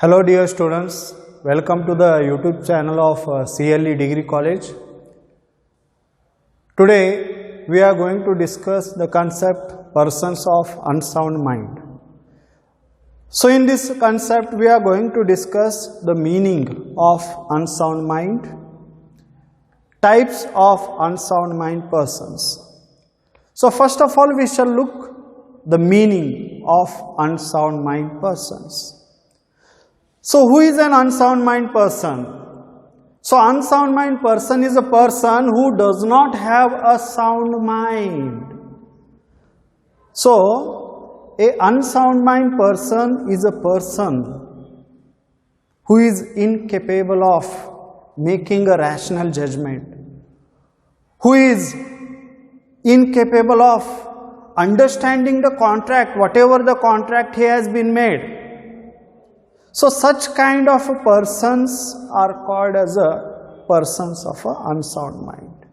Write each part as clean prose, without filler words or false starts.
Hello dear students, welcome to the YouTube channel of CLE Degree College. Today we are going to discuss the concept persons of unsound mind. So in this concept we are going to discuss the meaning of unsound mind, types of unsound mind persons. So first of all we shall look the meaning of unsound mind persons. So who is an unsound mind person? So unsound mind person is a person who does not have a sound mind. So a unsound mind person is a person who is incapable of making a rational judgment, who is incapable of understanding the contract, whatever the contract he has been made. So such kind of persons are called as a persons of a unsound mind.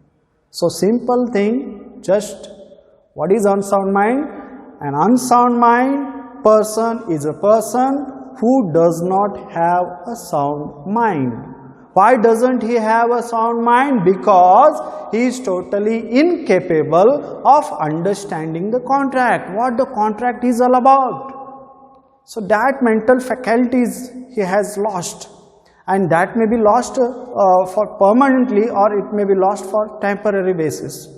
So simple thing, just what is unsound mind? An unsound mind person is a person who does not have a sound mind. Why doesn't he have a sound mind? Because he is totally incapable of understanding the contract, what the contract is all about. So that mental faculties he has lost, and that may be lost for permanently, or it may be lost for temporary basis.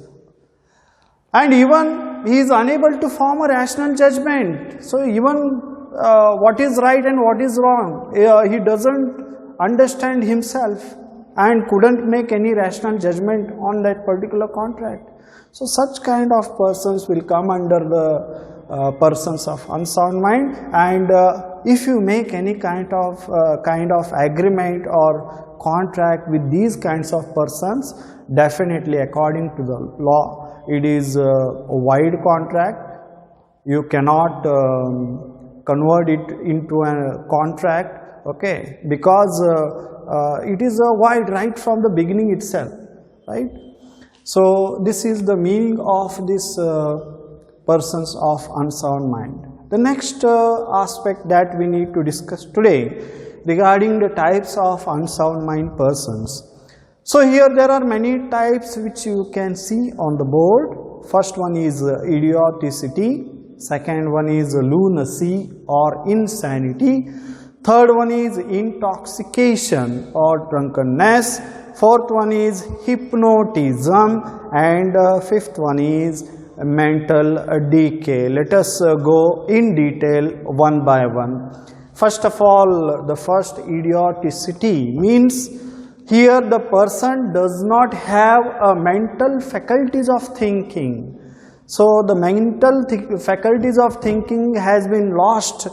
And even he is unable to form a rational judgment. So even what is right and what is wrong, he doesn't understand himself and couldn't make any rational judgment on that particular contract. So such kind of persons will come under the persons of unsound mind, and if you make any kind of agreement or contract with these kinds of persons, definitely according to the law it is a void contract. You cannot convert it into a contract, okay, because it is a void right from the beginning itself, right? So this is the meaning of this persons of unsound mind. The next aspect that we need to discuss today regarding the types of unsound mind persons. So here there are many types which you can see on the board. First one is idioticity, second one is lunacy or insanity, third one is intoxication or drunkenness, fourth one is hypnotism, and fifth one is mental decay. Let us go in detail one by one. First of all, the first, idioticity, means here the person does not have a mental faculties of thinking. So the mental faculties of thinking has been lost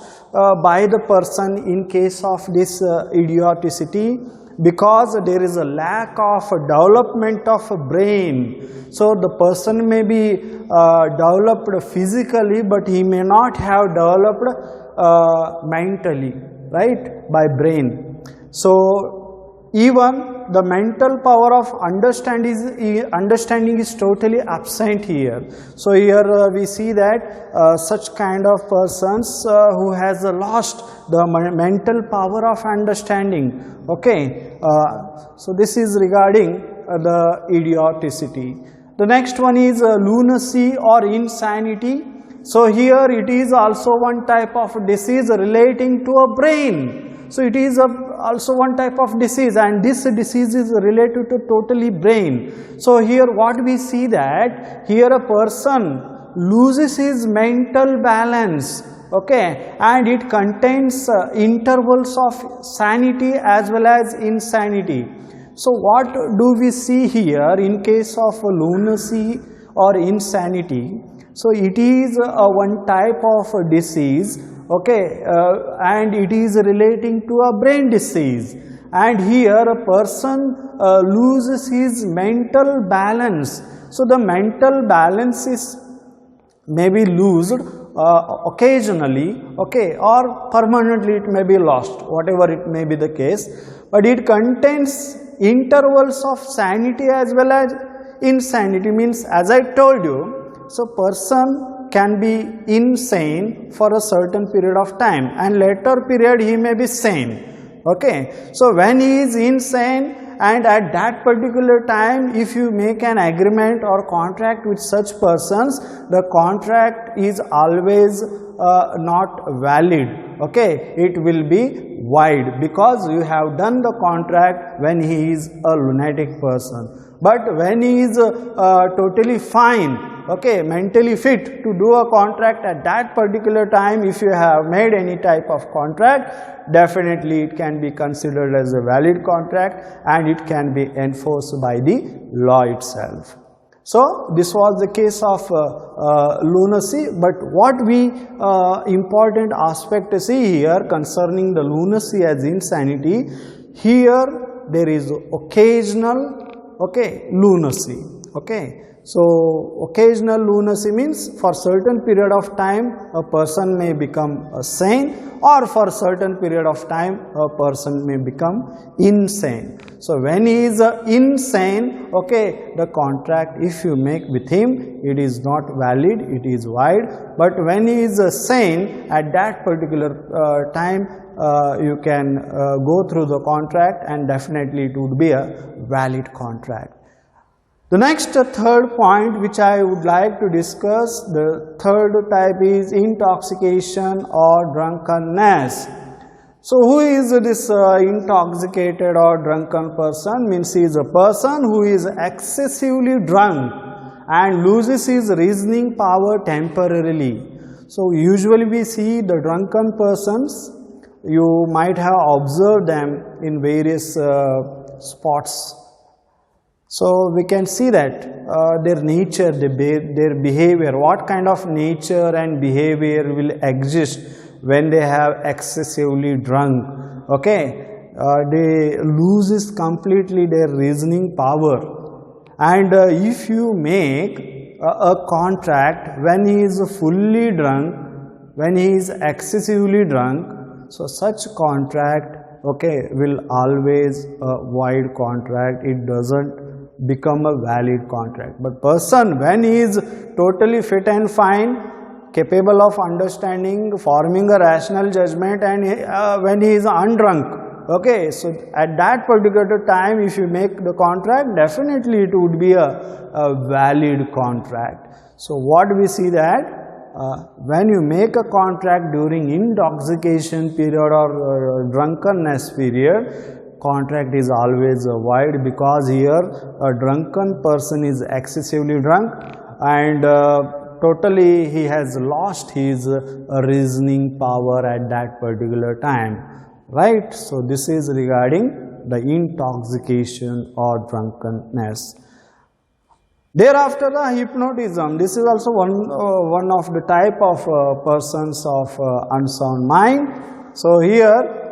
by the person in case of this idioticity, because there is a lack of development of a brain. So the person may be developed physically, but he may not have developed mentally, right, by brain. So even the mental power of understanding is totally absent here. So here we see that such kind of persons who has lost the mental power of understanding, okay. So this is regarding the idioticity. The next one is lunacy or insanity. So here it is also one type of disease relating to a brain. So it is also one type of disease, and this disease is related to totally brain. So here what we see that here a person loses his mental balance, okay, and it contains intervals of sanity as well as insanity. So what do we see here in case of lunacy or insanity? So it is one type of disease, okay, and it is relating to a brain disease, and here a person loses his mental balance. So the mental balance is maybe lost occasionally, okay, or permanently it may be lost, whatever it may be the case, but it contains intervals of sanity as well as insanity, means as I told you, so person can be insane for a certain period of time, and later period he may be sane. Okay, so when he is insane, and at that particular time if you make an agreement or contract with such persons, the contract is always not valid. Okay, it will be void because you have done the contract when he is a lunatic person. But when he is totally fine, okay, mentally fit to do a contract at that particular time, if you have made any type of contract, definitely it can be considered as a valid contract and it can be enforced by the law itself. So this was the case of lunacy, but what we important aspect to see here concerning the lunacy as insanity, here there is occasional, okay, lunacy. Okay, so occasional lunacy means for certain period of time a person may become sane, or for certain period of time a person may become insane. So when he is insane, okay, the contract if you make with him, it is not valid, it is void. But when he is sane, at that particular time you can go through the contract and definitely it would be a valid contract. The next third point which I would like to discuss, the third type is intoxication or drunkenness. So who is this intoxicated or drunken person? Means he is a person who is excessively drunk and loses his reasoning power temporarily. So usually we see the drunken persons, you might have observed them in various spots. So we can see that their nature, their behavior, what kind of nature and behavior will exist when they have excessively drunk. Okay, they loses completely their reasoning power. And if you make a contract when he is fully drunk, when he is excessively drunk, so such contract, okay, will always a void contract. It doesn't become a valid contract. But person when he is totally fit and fine, capable of understanding, forming a rational judgment, and when he is undrunk, okay, so at that particular time if you make the contract, definitely it would be a valid contract. So what we see that when you make a contract during intoxication period or drunkenness period, contract is always void, because here a drunken person is excessively drunk and totally he has lost his reasoning power at that particular time, right? So this is regarding the intoxication or drunkenness. Thereafter the hypnotism, this is also one of the type of persons of unsound mind. So here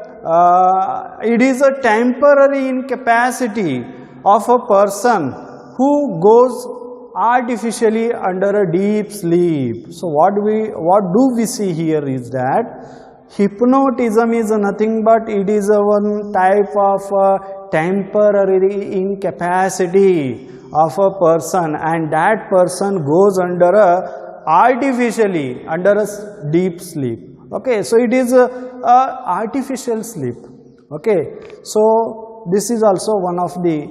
it is a temporary incapacity of a person who goes artificially under a deep sleep. So what do we see here is that hypnotism is nothing but it is a one type of temporary incapacity of a person, and that person goes under a artificially under a deep sleep. Okay, so it is a artificial sleep. Okay, so this is also one of the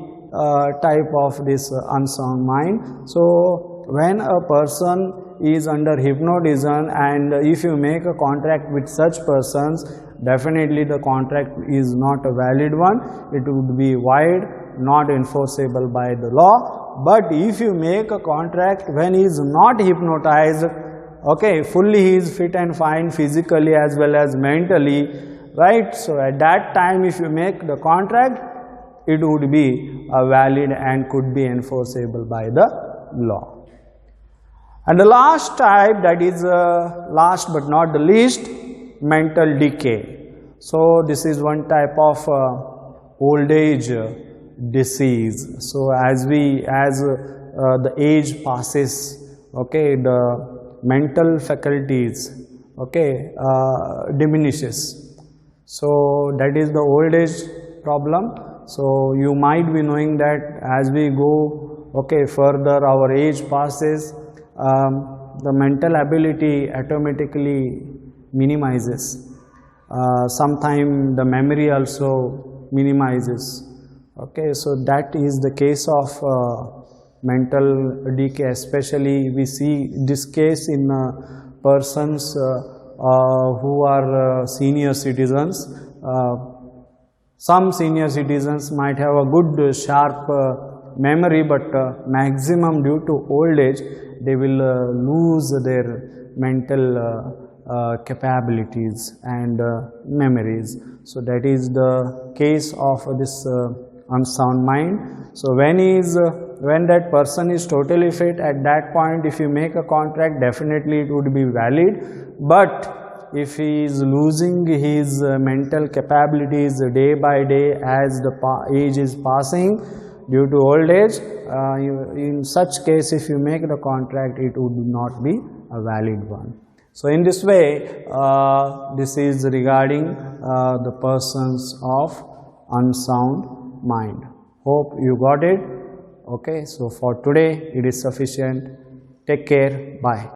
type of this unsound mind. So when a person is under hypnotism and if you make a contract with such persons, definitely the contract is not a valid one, it would be void, not enforceable by the law. But if you make a contract when he is not hypnotized, okay, fully he is fit and fine physically as well as mentally, right? So at that time if you make the contract, it would be valid and could be enforceable by the law. And the last type, that is last but not the least, mental decay. So this is one type of old age disease. So as the age passes, okay, the mental faculties, okay, diminishes. So that is the old age problem. So you might be knowing that as we go, okay, further our age passes, the mental ability automatically minimizes. Sometimes the memory also minimizes. Okay, so that is the case of mental decay. Especially we see this case in persons who are senior citizens. Some senior citizens might have a good sharp memory, but maximum due to old age they will lose their mental capabilities and memories. So that is the case of this unsound mind. So when that person is totally fit, at that point if you make a contract, definitely it would be valid. But if he is losing his mental capabilities day by day as the age is passing due to old age, in such case if you make the contract, it would not be a valid one. So in this way, this is regarding the persons of unsound mind. Hope you got it. Okay, so for today it is sufficient. Take care. Bye.